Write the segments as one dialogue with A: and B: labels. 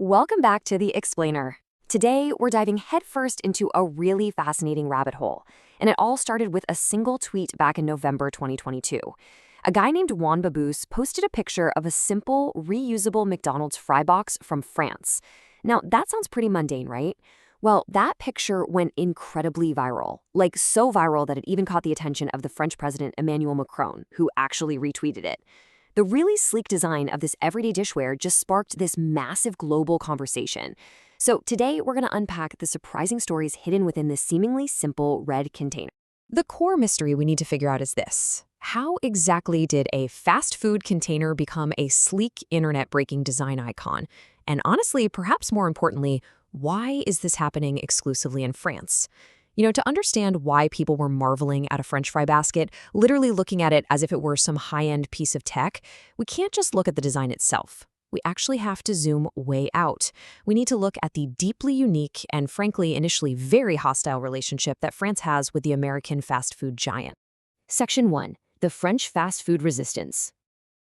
A: Welcome back to The Explainer. Today, we're diving headfirst into a really fascinating rabbit hole, and it all started with a single tweet back in November 2022. A guy named Juan Babous posted a picture of a simple, reusable McDonald's fry box from France. Now, that sounds pretty mundane, right? Well, that picture went incredibly viral, like so viral that it even caught the attention of the French president Emmanuel Macron, who actually retweeted it. The really sleek design of this everyday dishware just sparked this massive global conversation. So today, we're going to unpack the surprising stories hidden within this seemingly simple red container. The core mystery we need to figure out is this. How exactly did a fast food container become a sleek, internet-breaking design icon? And honestly, perhaps more importantly, why is this happening exclusively in France? To understand why people were marveling at a French fry basket, literally looking at it as if it were some high-end piece of tech, we can't just look at the design itself. We actually have to zoom way out. We need to look at the deeply unique and frankly initially very hostile relationship that France has with the American fast food giant. Section 1. The French fast food resistance.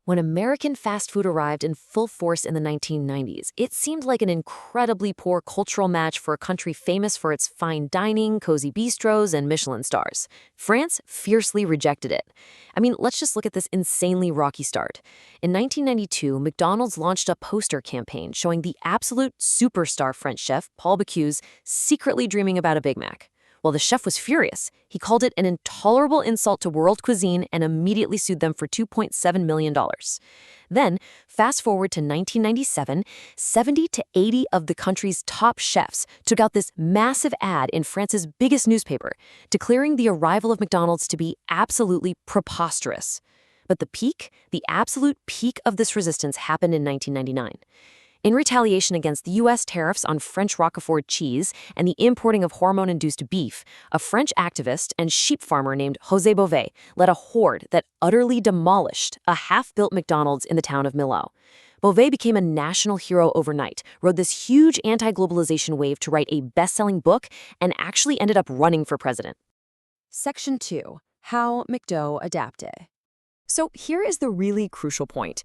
A: When American fast food arrived in full force in the 1990s, it seemed like an incredibly poor cultural match for a country famous for its fine dining, cozy bistros, and Michelin stars. France fiercely rejected it. Let's just look at this insanely rocky start. In 1992, McDonald's launched a poster campaign showing the absolute superstar French chef, Paul Bocuse, secretly dreaming about a Big Mac. Well, the chef was furious. He called it an intolerable insult to world cuisine and immediately sued them for $2.7 million. Then, fast forward to 1997, 70 to 80 of the country's top chefs took out this massive ad in France's biggest newspaper, declaring the arrival of McDonald's to be absolutely preposterous. But the absolute peak of this resistance happened in 1999. In retaliation against the U.S. tariffs on French Roquefort cheese and the importing of hormone-induced beef, a French activist and sheep farmer named José Bové led a horde that utterly demolished a half-built McDonald's in the town of Millau. Bové became a national hero overnight, rode this huge anti-globalization wave to write a best-selling book, and actually ended up running for president. Section 2. How McDo adapted. So here is the really crucial point.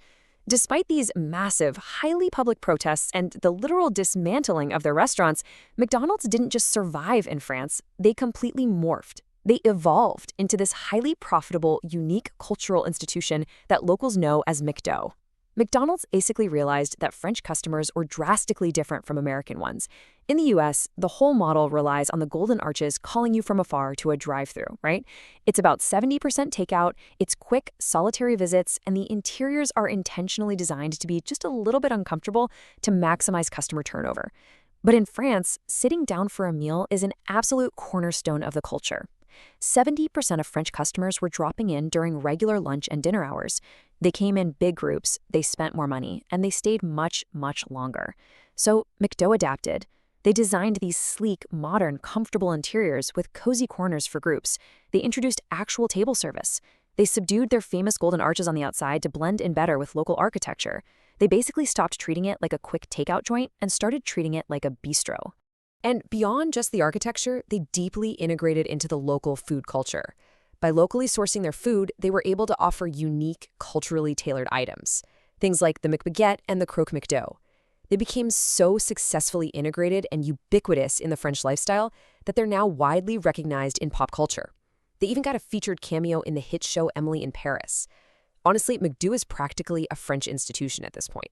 A: Despite these massive, highly public protests and the literal dismantling of their restaurants, McDonald's didn't just survive in France, they completely morphed. They evolved into this highly profitable, unique cultural institution that locals know as McDo. McDonald's basically realized that French customers were drastically different from American ones. In the US, the whole model relies on the golden arches calling you from afar to a drive-thru, right? It's about 70% takeout, it's quick, solitary visits, and the interiors are intentionally designed to be just a little bit uncomfortable to maximize customer turnover. But in France, sitting down for a meal is an absolute cornerstone of the culture. 70% of French customers were dropping in during regular lunch and dinner hours. They came in big groups, they spent more money, and they stayed much, much longer. So McDo adapted. They designed these sleek, modern, comfortable interiors with cozy corners for groups. They introduced actual table service. They subdued their famous golden arches on the outside to blend in better with local architecture. They basically stopped treating it like a quick takeout joint and started treating it like a bistro. And beyond just the architecture, they deeply integrated into the local food culture. By locally sourcing their food, they were able to offer unique, culturally tailored items. Things like the McBaguette and the Croque McDo. They became so successfully integrated and ubiquitous in the French lifestyle that they're now widely recognized in pop culture. They even got a featured cameo in the hit show Emily in Paris. Honestly, McDo is practically a French institution at this point.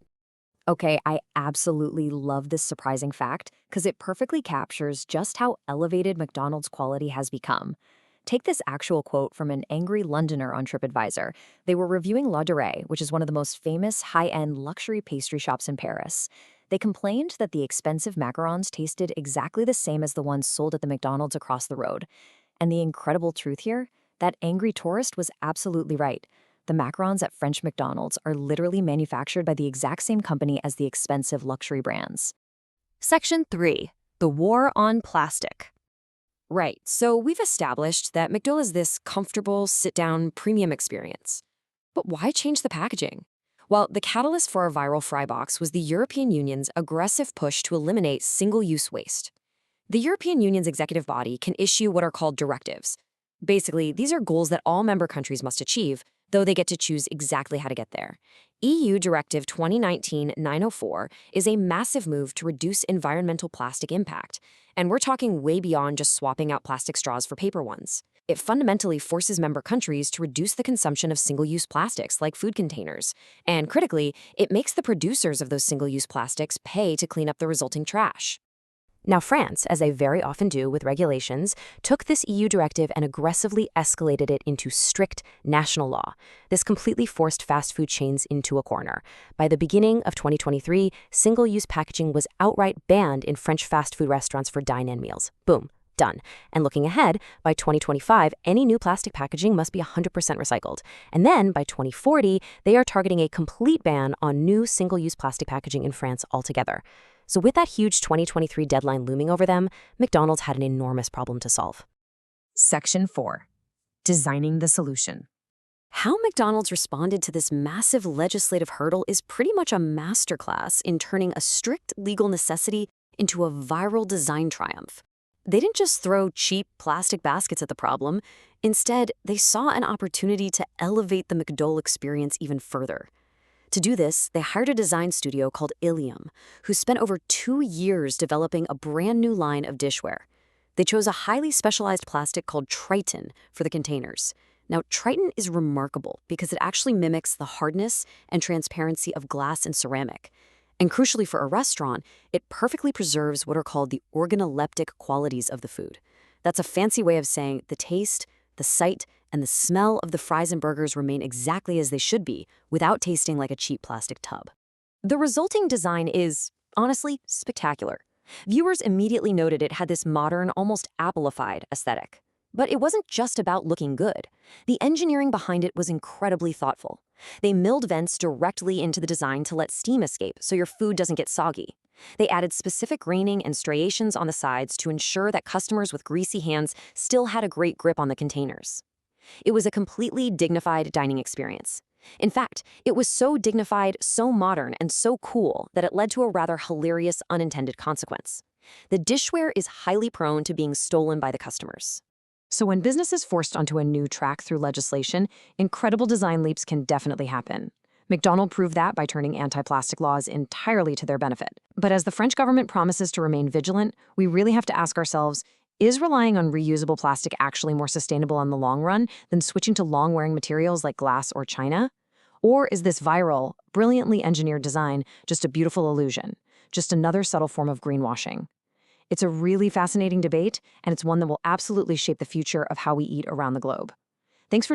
A: Okay, I absolutely love this surprising fact because it perfectly captures just how elevated McDonald's quality has become. Take this actual quote from an angry Londoner on TripAdvisor. They were reviewing La Durée, which is one of the most famous high-end luxury pastry shops in Paris. They complained that the expensive macarons tasted exactly the same as the ones sold at the McDonald's across the road. And the incredible truth here? That angry tourist was absolutely right. The macarons at French McDonald's are literally manufactured by the exact same company as the expensive luxury brands. Section 3. The War on Plastic. Right, so we've established that McDo is this comfortable, sit-down, premium experience. But why change the packaging? Well, the catalyst for our viral fry box was the European Union's aggressive push to eliminate single-use waste. The European Union's executive body can issue what are called directives. Basically, these are goals that all member countries must achieve, though they get to choose exactly how to get there. EU Directive 2019-904 is a massive move to reduce environmental plastic impact, and we're talking way beyond just swapping out plastic straws for paper ones. It fundamentally forces member countries to reduce the consumption of single-use plastics like food containers. And critically, it makes the producers of those single-use plastics pay to clean up the resulting trash. Now, France, as they very often do with regulations, took this EU directive and aggressively escalated it into strict national law. This completely forced fast food chains into a corner. By the beginning of 2023, single-use packaging was outright banned in French fast food restaurants for dine-in meals. Boom. Done. And looking ahead, by 2025, any new plastic packaging must be 100% recycled. And then, by 2040, they are targeting a complete ban on new single-use plastic packaging in France altogether. So with that huge 2023 deadline looming over them, McDonald's had an enormous problem to solve. Section 4. Designing the solution. How McDonald's responded to this massive legislative hurdle is pretty much a masterclass in turning a strict legal necessity into a viral design triumph. They didn't just throw cheap plastic baskets at the problem. Instead, they saw an opportunity to elevate the McDole experience even further. To do this, they hired a design studio called Ilium, who spent over 2 years developing a brand new line of dishware. They chose a highly specialized plastic called Triton for the containers. Now, Triton is remarkable because it actually mimics the hardness and transparency of glass and ceramic. And crucially for a restaurant, it perfectly preserves what are called the organoleptic qualities of the food. That's a fancy way of saying the taste, the sight, and the smell of the fries and burgers remain exactly as they should be, without tasting like a cheap plastic tub. The resulting design is, honestly, spectacular. Viewers immediately noted it had this modern, almost Apple-ified aesthetic. But it wasn't just about looking good. The engineering behind it was incredibly thoughtful. They milled vents directly into the design to let steam escape so your food doesn't get soggy. They added specific graining and striations on the sides to ensure that customers with greasy hands still had a great grip on the containers. It was a completely dignified dining experience. In fact, it was so dignified, so modern, and so cool that it led to a rather hilarious unintended consequence. The dishware is highly prone to being stolen by the customers. So when business is forced onto a new track through legislation, incredible design leaps can definitely happen. McDonald's proved that by turning anti-plastic laws entirely to their benefit. But as the French government promises to remain vigilant, we really have to ask ourselves, is relying on reusable plastic actually more sustainable in the long run than switching to long-wearing materials like glass or china? Or is this viral, brilliantly engineered design just a beautiful illusion, just another subtle form of greenwashing? It's a really fascinating debate, and it's one that will absolutely shape the future of how we eat around the globe. Thanks for joining.